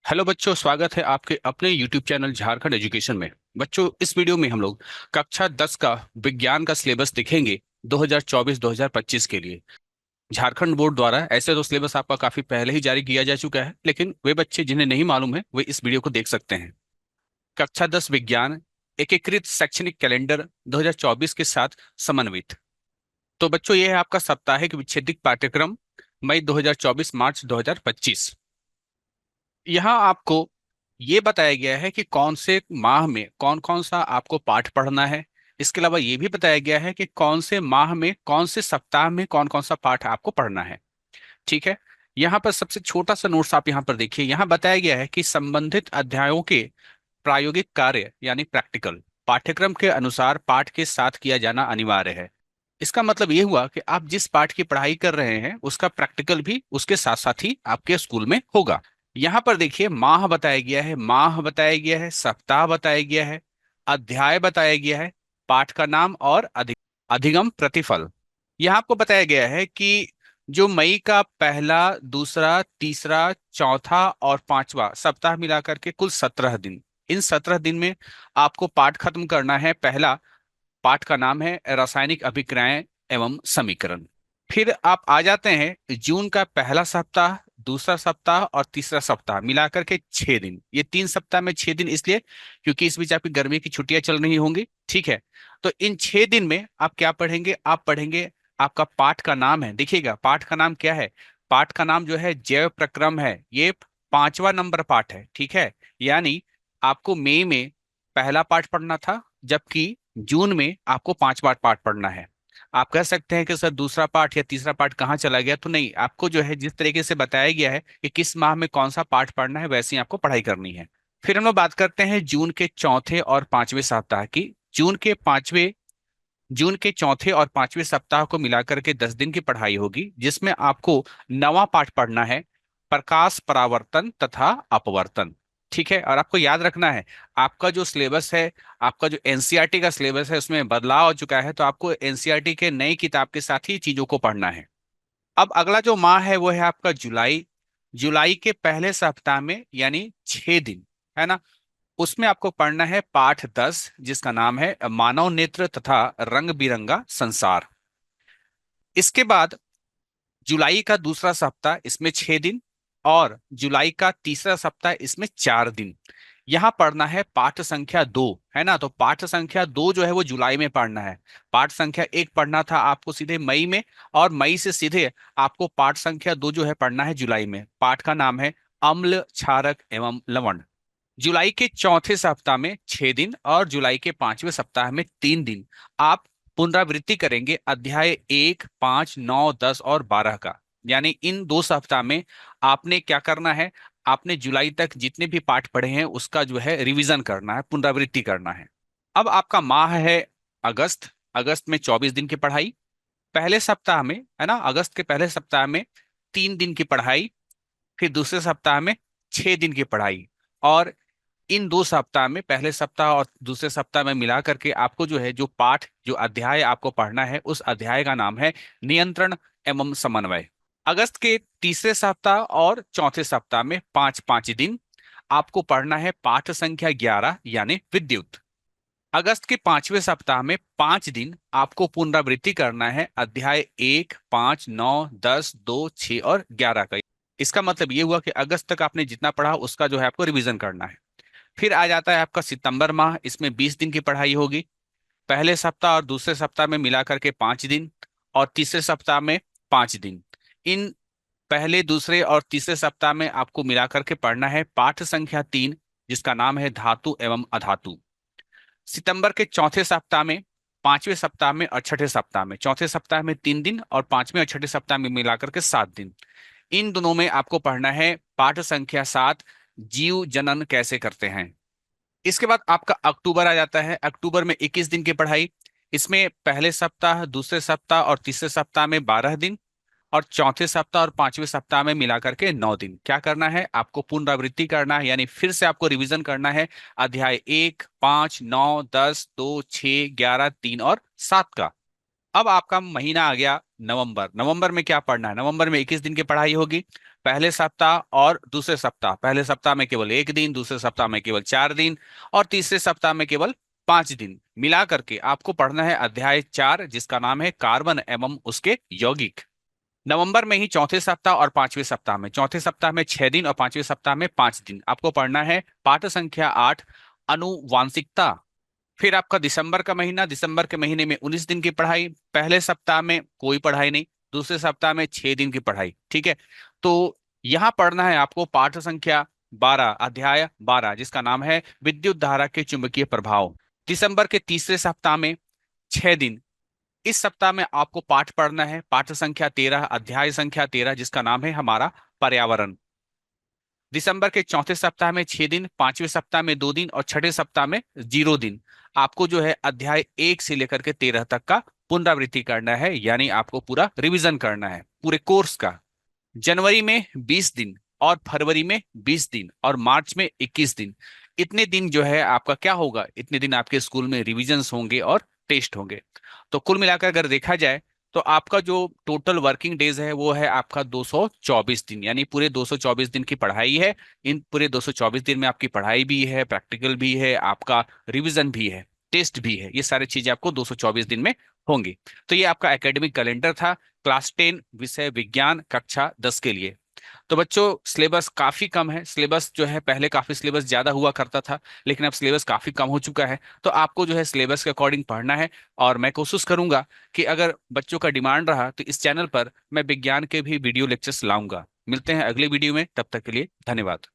Hello बच्चों, स्वागत है आपके अपने YouTube चैनल झारखंड एजुकेशन में। बच्चों, इस वीडियो में हम लोग कक्षा 10 का विज्ञान का सिलेबस देखेंगे 2024-2025 के लिए। झारखंड बोर्ड द्वारा ऐसे तो सिलेबस आपका काफी पहले ही जारी किया जा चुका है, लेकिन वे बच्चे जिन्हें नहीं मालूम है वे इस वीडियो को देख सकते हैं। कक्षा 10 विज्ञान एकीकृत शैक्षणिक कैलेंडर 2024 के साथ समन्वित। तो बच्चों, ये है आपका साप्ताहिक विच्छेदित पाठ्यक्रम मई 2024 मार्च 2025। यहाँ आपको ये बताया गया है कि कौन से माह में कौन कौन सा आपको पाठ पढ़ना है। इसके अलावा ये भी बताया गया है कि कौन से माह में कौन से सप्ताह में कौन कौन सा पाठ आपको पढ़ना है। ठीक है। यहाँ पर सबसे छोटा सा नोट्स आप यहाँ पर देखिए। यहाँ बताया गया है कि संबंधित अध्यायों के प्रायोगिक कार्य यानी प्रैक्टिकल पाठ्यक्रम के अनुसार पाठ के साथ किया जाना अनिवार्य है। इसका मतलब ये हुआ कि आप जिस पाठ की पढ़ाई कर रहे हैं उसका प्रैक्टिकल भी उसके साथ साथ ही आपके स्कूल में होगा। यहाँ पर देखिए, माह बताया गया है, माह बताया गया है, सप्ताह बताया गया है, अध्याय बताया गया है, पाठ का नाम और अधिगम प्रतिफल। यहाँ आपको बताया गया है कि जो मई का पहला, दूसरा, तीसरा, चौथा और पांचवा सप्ताह मिलाकर के कुल 17 दिन। इन 17 दिन में आपको पाठ खत्म करना है। पहला पाठ का नाम है रासायनिक अभिक्रियाएं एवं समीकरण। फिर आप आ जाते हैं जून का पहला सप्ताह, दूसरा सप्ताह और तीसरा सप्ताह मिलाकर के 6 दिन। ये 3 सप्ताह में 6 दिन इसलिए क्योंकि इस बीच आपकी गर्मी की छुट्टियां चल रही होंगी। ठीक है। तो इन 6 दिन में आप क्या पढ़ेंगे? आप पढ़ेंगे, आपका पाठ का नाम है, देखिएगा पाठ का नाम क्या है। पाठ का नाम जो है जैव प्रक्रम है। ये 5वां नंबर पाठ है। ठीक है। यानी आपको मई में पहला पाठ पढ़ना था, जबकि जून में आपको 5वां पाठ पढ़ना है। आप कह सकते हैं कि सर दूसरा पाठ या तीसरा पाठ कहाँ चला गया? तो नहीं, आपको जो है जिस तरीके से बताया गया है कि किस माह में कौन सा पाठ पढ़ना है वैसे ही आपको पढ़ाई करनी है। फिर हम लोग बात करते हैं जून के चौथे और पांचवें सप्ताह की। जून के चौथे और पांचवें सप्ताह को मिलाकर के 10 दिन की पढ़ाई होगी, जिसमें आपको नवा पाठ पढ़ना है, प्रकाश परावर्तन तथा अपवर्तन। ठीक है। और आपको याद रखना है, आपका जो सिलेबस है, आपका जो एनसीईआरटी का सिलेबस है उसमें बदलाव हो चुका है, तो आपको एनसीईआरटी के नई किताब के साथ ही चीजों को पढ़ना है। अब अगला जो माह है वो है आपका जुलाई। जुलाई के पहले सप्ताह में यानी 6 दिन, है ना, उसमें आपको पढ़ना है पाठ 10, जिसका नाम है मानव नेत्र तथा रंग बिरंगा संसार। इसके बाद जुलाई का दूसरा सप्ताह, इसमें 6 दिन, और जुलाई का तीसरा सप्ताह, इसमें 4 दिन। यहाँ पढ़ना है पाठ संख्या 2, है ना। तो पाठ संख्या 2 जो है वो जुलाई में पढ़ना है। पाठ संख्या 1 पढ़ना था आपको सीधे मई में, और मई से सीधे आपको पाठ संख्या 2 जो है पढ़ना है जुलाई में। पाठ का नाम है अम्ल क्षारक एवं लवण। जुलाई के चौथे सप्ताह में 6 दिन और जुलाई के पांचवें सप्ताह में 3 दिन आप पुनरावृत्ति करेंगे अध्याय 1, 5, 9, 10 और 12 का। यानी इन 2 सप्ताह में आपने क्या करना है? आपने जुलाई तक जितने भी पाठ पढ़े हैं उसका जो है रिवीजन करना है, पुनरावृत्ति करना है। अब आपका माह है अगस्त। अगस्त में 24 दिन की पढ़ाई। पहले सप्ताह में, है ना, अगस्त के पहले सप्ताह में 3 दिन की पढ़ाई। फिर दूसरे सप्ताह में 6 दिन की पढ़ाई। और इन 2 सप्ताह में, पहले सप्ताह और दूसरे सप्ताह में मिला करके आपको जो है, जो पाठ, जो अध्याय आपको पढ़ना है, उस अध्याय का नाम है नियंत्रण एवं समन्वय। अगस्त के तीसरे सप्ताह और चौथे सप्ताह में 5-5 दिन आपको पढ़ना है पाठ संख्या 11 यानी विद्युत। अगस्त के पांचवें सप्ताह में 5 दिन आपको पुनरावृत्ति करना है अध्याय 1, 5, 9, 10, 2, 6 और 11 का। इसका मतलब ये हुआ कि अगस्त तक आपने जितना पढ़ा उसका जो है आपको रिवीजन करना है। फिर आ जाता है आपका सितंबर माह। इसमें 20 दिन की पढ़ाई होगी। पहले सप्ताह और दूसरे सप्ताह में मिला करके 5 दिन, और तीसरे सप्ताह में 5 दिन। इन पहले, दूसरे और तीसरे सप्ताह में आपको मिला करके पढ़ना है पाठ संख्या 3, जिसका नाम है धातु एवं अधातु। सितंबर के चौथे सप्ताह में, पांचवें सप्ताह में और छठे सप्ताह में, चौथे सप्ताह में 3 दिन और पांचवें और छठे सप्ताह में मिलाकर के 7 दिन। इन दोनों में आपको पढ़ना है पाठ संख्या 7, जीव जनन कैसे करते हैं। इसके बाद आपका अक्टूबर आ जाता है। अक्टूबर में 21 दिन की पढ़ाई। इसमें पहले सप्ताह, दूसरे सप्ताह और तीसरे सप्ताह में 12 दिन, और चौथे सप्ताह और पांचवें सप्ताह में मिलाकर के 9 दिन। क्या करना है? आपको पुनरावृत्ति करना है, यानी फिर से आपको रिवीजन करना है अध्याय 1, 5, 9, 10, 2, 6, 11, 3 और 7 का। अब आपका महीना आ गया नवंबर। नवंबर में क्या पढ़ना है? नवंबर में 21 दिन की पढ़ाई होगी। पहले सप्ताह और दूसरे सप्ताह, पहले सप्ताह में केवल 1 दिन, दूसरे सप्ताह में केवल 4 दिन, और तीसरे सप्ताह में केवल 5 दिन, मिला करके आपको पढ़ना है अध्याय 4, जिसका नाम है कार्बन एवं उसके यौगिक। नवंबर में ही चौथे सप्ताह और पांचवें सप्ताह में, चौथे सप्ताह में 6 दिन और पांचवें सप्ताह में 5 दिन, आपको पढ़ना है पाठ संख्या 8, अनुवांशिकता। फिर आपका दिसंबर का महीना, दिसंबर के महीने में 19 दिन की पढ़ाई, पहले सप्ताह में कोई पढ़ाई नहीं, दूसरे सप्ताह में 6 दिन की पढ़ाई। ठीक है, तो यहाँ पढ़ना है आपको पाठ संख्या 12, अध्याय 12, जिसका नाम है विद्युत धारा के चुंबकीय प्रभाव। दिसंबर के तीसरे सप्ताह में 6 दिन। इस सप्ताह में आपको पाठ पढ़ना है पाठ संख्या 13, अध्याय संख्या 13, जिसका नाम है हमारा पर्यावरण। दिसंबर के चौथे सप्ताह में 6 दिन, पांचवें सप्ताह में 2 दिन और छठे सप्ताह में 0 दिन। आपको जो है अध्याय 1 से लेकर के 13 तक का पुनरावृत्ति करना है, यानी आपको पूरा रिवीजन करना है पूरे कोर्स का। जनवरी में 20 दिन, और फरवरी में 20 दिन, और मार्च में 21 दिन। इतने दिन जो है आपका क्या होगा, इतने दिन आपके स्कूल में रिविजन्स होंगे और टेस्ट होंगे। तो कुल मिलाकर अगर देखा जाए तो आपका जो टोटल वर्किंग डेज है वो है आपका 224 दिन, यानी पूरे 224 दिन की पढ़ाई है। इन पूरे 224 दिन में आपकी पढ़ाई भी है, प्रैक्टिकल भी है, आपका रिवीजन भी है, टेस्ट भी है, ये सारी चीजें आपको 224 दिन में होंगी। तो ये आपका एकेडमिक कैलेंडर था क्लास 10 विषय विज्ञान कक्षा 10 के लिए। तो बच्चों सिलेबस काफी कम है, सिलेबस जो है पहले काफी सिलेबस ज्यादा हुआ करता था, लेकिन अब सिलेबस काफी कम हो चुका है। तो आपको जो है सिलेबस के अकॉर्डिंग पढ़ना है, और मैं कोशिश करूंगा कि अगर बच्चों का डिमांड रहा तो इस चैनल पर मैं विज्ञान के भी वीडियो लेक्चर्स लाऊंगा। मिलते हैं अगले वीडियो में, तब तक के लिए धन्यवाद।